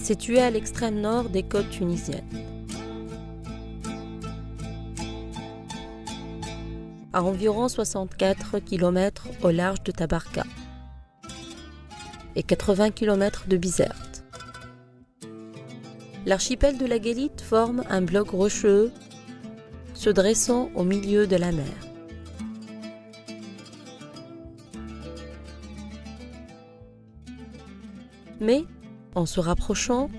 situé à l'extrême nord des côtes tunisiennes. À environ 64 km au large de Tabarka et 80 km de Bizerte. L'archipel de la Guélite forme un bloc rocheux se dressant au milieu de la mer. Mais, en se rapprochant,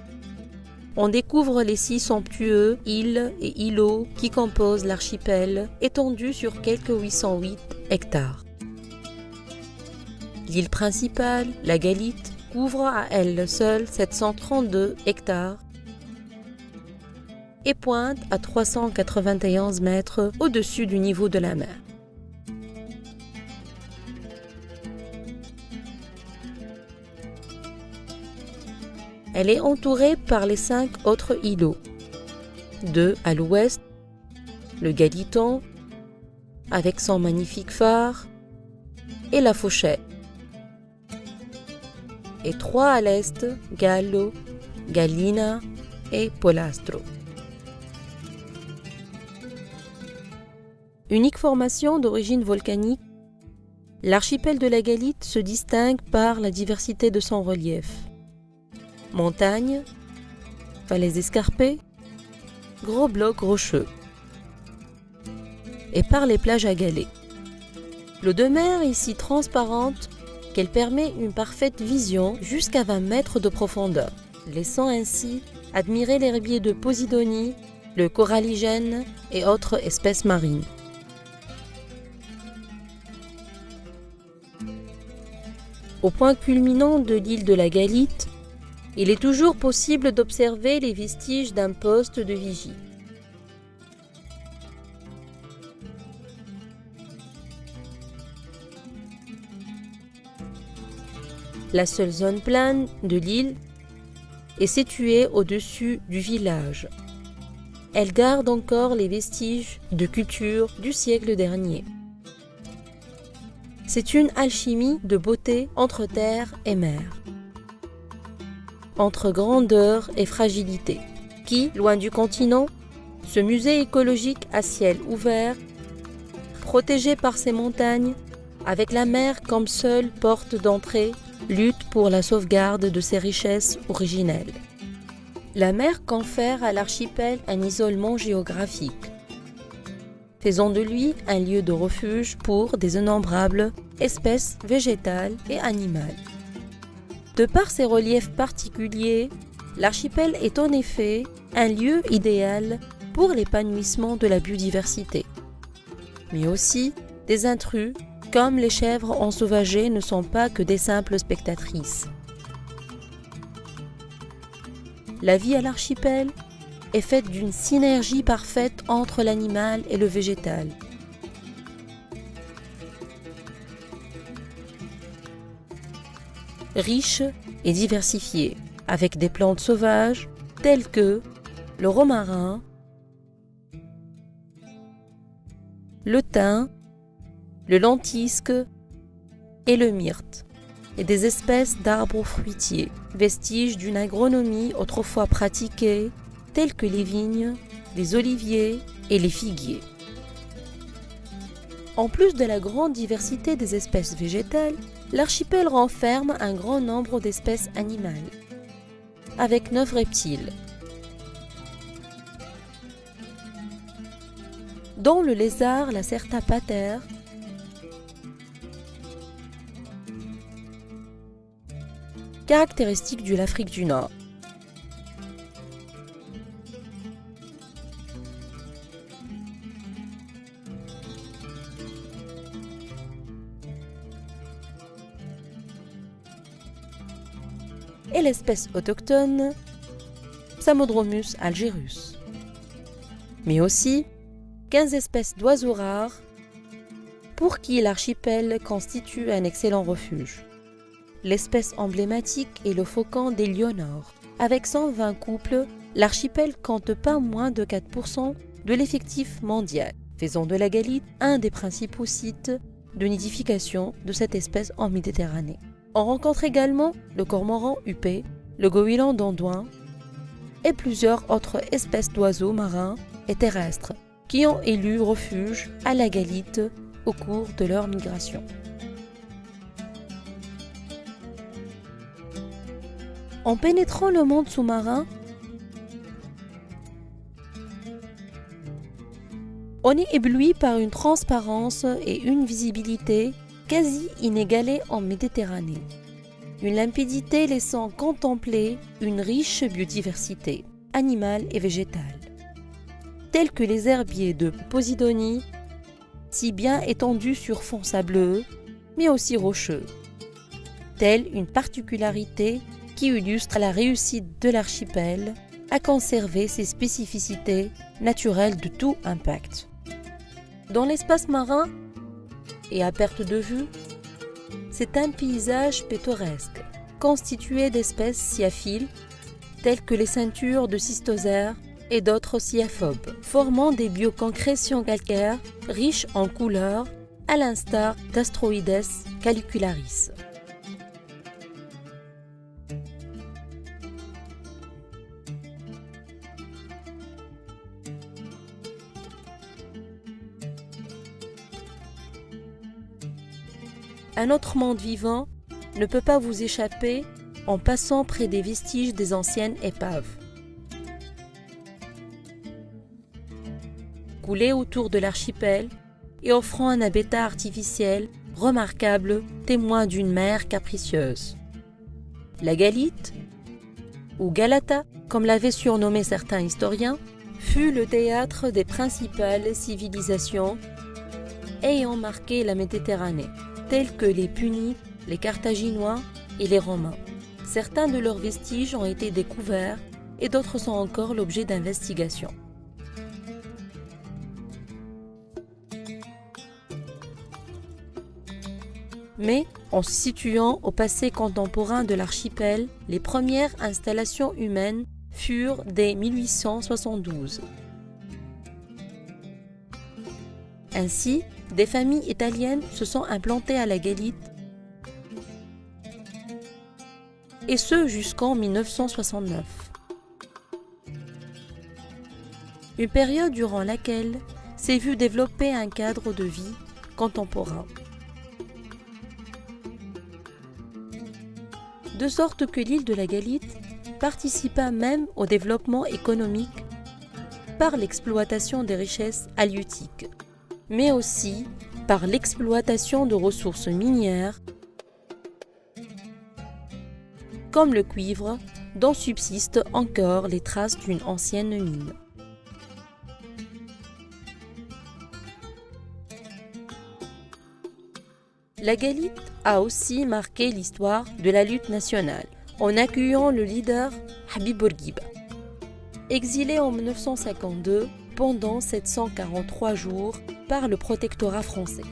on découvre les 6 somptueux îles et îlots qui composent l'archipel, étendu sur quelques 808 hectares. L'île principale, la Guélite, couvre à elle seule 732 hectares et pointe à 391 mètres au-dessus du niveau de la mer. Elle est entourée par les 5 autres îlots. 2 à l'ouest, le Galiton, avec son magnifique phare, et la Fauchette. Et 3 à l'est, Gallo, Gallina et Polastro. Unique formation d'origine volcanique, l'archipel de la Guélite se distingue par la diversité de son relief. Montagnes, falaises escarpées, gros blocs rocheux, et par les plages à galets. L'eau de mer est si transparente qu'elle permet une parfaite vision jusqu'à 20 mètres de profondeur, laissant ainsi admirer l'herbier de Posidonie, le coralligène et autres espèces marines. Au point culminant de l'île de la Guélite, il est toujours possible d'observer les vestiges d'un poste de vigie. La seule zone plane de l'île est située au-dessus du village. Elle garde encore les vestiges de culture du siècle dernier. C'est une alchimie de beauté entre terre et mer, entre grandeur et fragilité, qui, loin du continent, ce musée écologique à ciel ouvert, protégé par ses montagnes, avec la mer comme seule porte d'entrée, lutte pour la sauvegarde de ses richesses originelles. La mer confère à l'archipel un isolement géographique, faisant de lui un lieu de refuge pour des innombrables espèces végétales et animales. De par ses reliefs particuliers, l'archipel est en effet un lieu idéal pour l'épanouissement de la biodiversité. Mais aussi, des intrus, comme les chèvres ensauvagées, ne sont pas que des simples spectatrices. La vie à l'archipel est faite d'une synergie parfaite entre l'animal et le végétal. Riche et diversifiée, avec des plantes sauvages telles que le romarin, le thym, le lentisque et le myrte, et des espèces d'arbres fruitiers, vestiges d'une agronomie autrefois pratiquée, telles que les vignes, les oliviers et les figuiers. En plus de la grande diversité des espèces végétales, l'archipel renferme un grand nombre d'espèces animales, avec 9 reptiles, dont le lézard Lacerta pater, caractéristique de l'Afrique du Nord. Et l'espèce autochtone Psamodromus algerus. Mais aussi 15 espèces d'oiseaux rares pour qui l'archipel constitue un excellent refuge. L'espèce emblématique est le faucon d'Éléonore. Avec 120 couples, l'archipel compte pas moins de 4% de l'effectif mondial, faisant de la Guélite un des principaux sites de nidification de cette espèce en Méditerranée. On rencontre également le cormoran huppé, le goéland d'Andoin et plusieurs autres espèces d'oiseaux marins et terrestres qui ont élu refuge à la Galitte au cours de leur migration. En pénétrant le monde sous-marin, on est ébloui par une transparence et une visibilité quasi inégalées en Méditerranée. Une limpidité laissant contempler une riche biodiversité animale et végétale, tels que les herbiers de Posidonie, si bien étendus sur fond sableux, mais aussi rocheux, telle une particularité qui illustre la réussite de l'archipel à conserver ses spécificités naturelles de tout impact. Dans l'espace marin et à perte de vue, c'est un paysage pittoresque, constitué d'espèces sciaphiles, telles que les ceintures de cystosères et d'autres sciaphobes, formant des bioconcrétions calcaires riches en couleurs, à l'instar d'Astroides calicularis. Un autre monde vivant ne peut pas vous échapper en passant près des vestiges des anciennes épaves. Coulées autour de l'archipel et offrant un habitat artificiel remarquable, témoin d'une mer capricieuse. La Galitte, ou Galata, comme l'avaient surnommé certains historiens, fut le théâtre des principales civilisations ayant marqué la Méditerranée, tels que les Puniques, les Carthaginois et les Romains. Certains de leurs vestiges ont été découverts et d'autres sont encore l'objet d'investigations. Mais, en se situant au passé contemporain de l'archipel, les premières installations humaines furent dès 1872. Ainsi, des familles italiennes se sont implantées à la Galitte, et ce jusqu'en 1969. Une période durant laquelle s'est vu développer un cadre de vie contemporain. De sorte que l'île de la Galitte participa même au développement économique par l'exploitation des richesses halieutiques, mais aussi par l'exploitation de ressources minières comme le cuivre, dont subsistent encore les traces d'une ancienne mine. La Galitte a aussi marqué l'histoire de la lutte nationale en accueillant le leader Habib Bourguiba, exilé en 1952 pendant 743 jours par le protectorat français.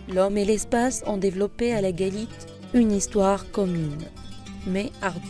L'homme et l'espace ont développé à la Galitte une histoire commune, mais ardue.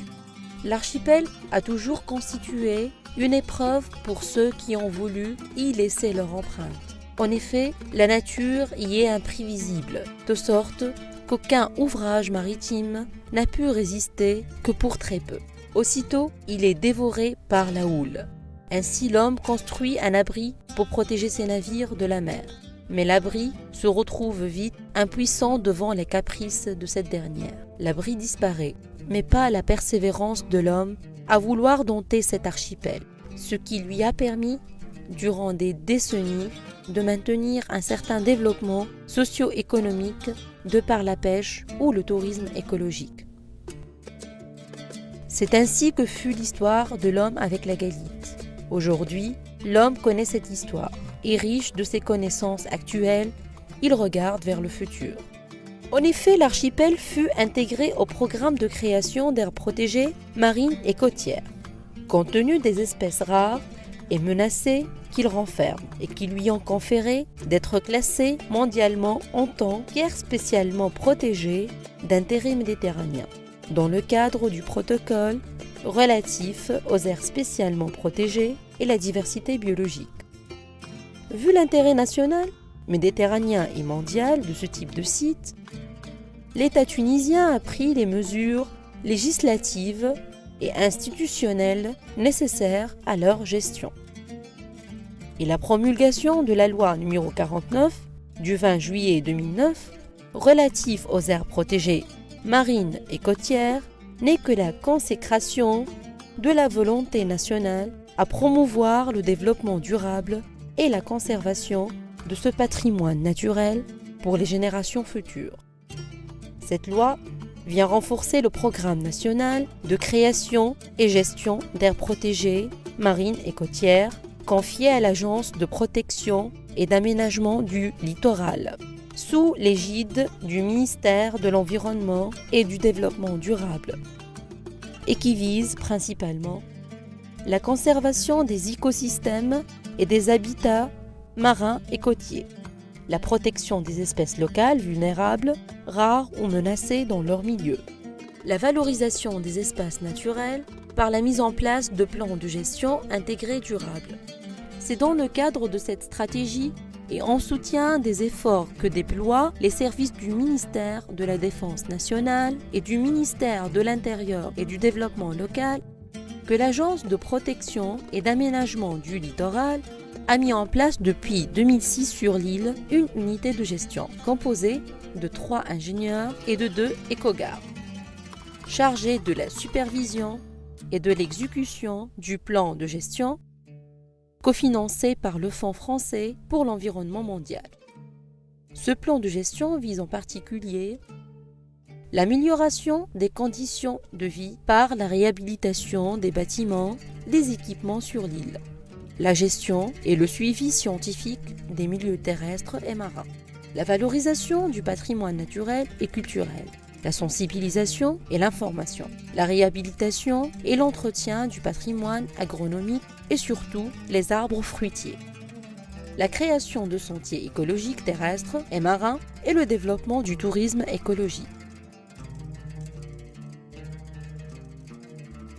L'archipel a toujours constitué une épreuve pour ceux qui ont voulu y laisser leur empreinte. En effet, la nature y est imprévisible, de sorte qu'aucun ouvrage maritime n'a pu résister que pour très peu. Aussitôt, il est dévoré par la houle. Ainsi, l'homme construit un abri pour protéger ses navires de la mer. Mais l'abri se retrouve vite impuissant devant les caprices de cette dernière. L'abri disparaît, mais pas la persévérance de l'homme à vouloir dompter cet archipel, ce qui lui a permis, durant des décennies, de maintenir un certain développement socio-économique de par la pêche ou le tourisme écologique. C'est ainsi que fut l'histoire de l'homme avec la Galitte. Aujourd'hui, l'homme connaît cette histoire et riche de ses connaissances actuelles, il regarde vers le futur. En effet, l'archipel fut intégré au programme de création d'aires protégées marines et côtières, compte tenu des espèces rares et menacées qu'il renferme et qui lui ont conféré d'être classé mondialement en tant qu'aire spécialement protégée d'intérêt méditerranéen, dans le cadre du protocole relatif aux aires spécialement protégées et la diversité biologique. Vu l'intérêt national, méditerranéen et mondial de ce type de site, l'État tunisien a pris les mesures législatives et institutionnelles nécessaires à leur gestion. Et la promulgation de la loi n° 49 du 20 juillet 2009 relative aux aires protégées marines et côtières n'est que la consécration de la volonté nationale à promouvoir le développement durable et la conservation de ce patrimoine naturel pour les générations futures. Cette loi vient renforcer le programme national de création et gestion d'aires protégées marines et côtières confié à l'Agence de protection et d'aménagement du littoral, sous l'égide du ministère de l'Environnement et du Développement durable, et qui vise principalement la conservation des écosystèmes et des habitats marins et côtiers, la protection des espèces locales vulnérables, rares ou menacées dans leur milieu, la valorisation des espaces naturels par la mise en place de plans de gestion intégrés durables. C'est dans le cadre de cette stratégie et en soutien des efforts que déploient les services du ministère de la Défense nationale et du ministère de l'Intérieur et du Développement local que l'Agence de protection et d'aménagement du littoral a mis en place depuis 2006 sur l'île une unité de gestion composée de 3 ingénieurs et de 2 écogardes, chargés de la supervision et de l'exécution du plan de gestion cofinancé par le Fonds français pour l'environnement mondial. Ce plan de gestion vise en particulier l'amélioration des conditions de vie par la réhabilitation des bâtiments, des équipements sur l'île, la gestion et le suivi scientifique des milieux terrestres et marins, la valorisation du patrimoine naturel et culturel, la sensibilisation et l'information, la réhabilitation et l'entretien du patrimoine agronomique et surtout les arbres fruitiers, la création de sentiers écologiques terrestres et marins et le développement du tourisme écologique.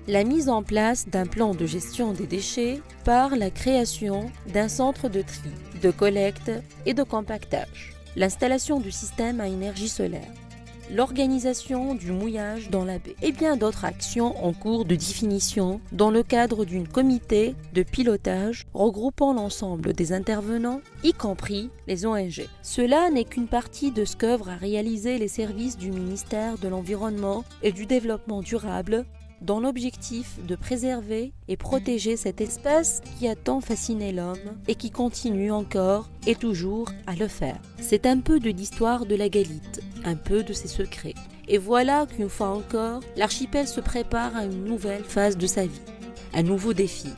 La mise en place d'un plan de gestion des déchets par la création d'un centre de tri, de collecte et de compactage, l'installation du système à énergie solaire, l'organisation du mouillage dans la baie et bien d'autres actions en cours de définition dans le cadre d'un comité de pilotage regroupant l'ensemble des intervenants, y compris les ONG. Cela n'est qu'une partie de ce qu'œuvrent à réaliser les services du ministère de l'Environnement et du Développement durable dans l'objectif de préserver et protéger cette espèce qui a tant fasciné l'homme et qui continue encore et toujours à le faire. C'est un peu de l'histoire de la Galite, un peu de ses secrets. Et voilà qu'une fois encore, l'archipel se prépare à une nouvelle phase de sa vie, un nouveau défi.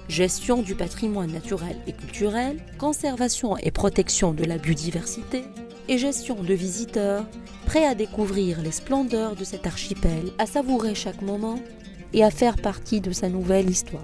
Gestion du patrimoine naturel et culturel, conservation et protection de la biodiversité, et gestion de visiteurs, prêts à découvrir les splendeurs de cet archipel, à savourer chaque moment et à faire partie de sa nouvelle histoire.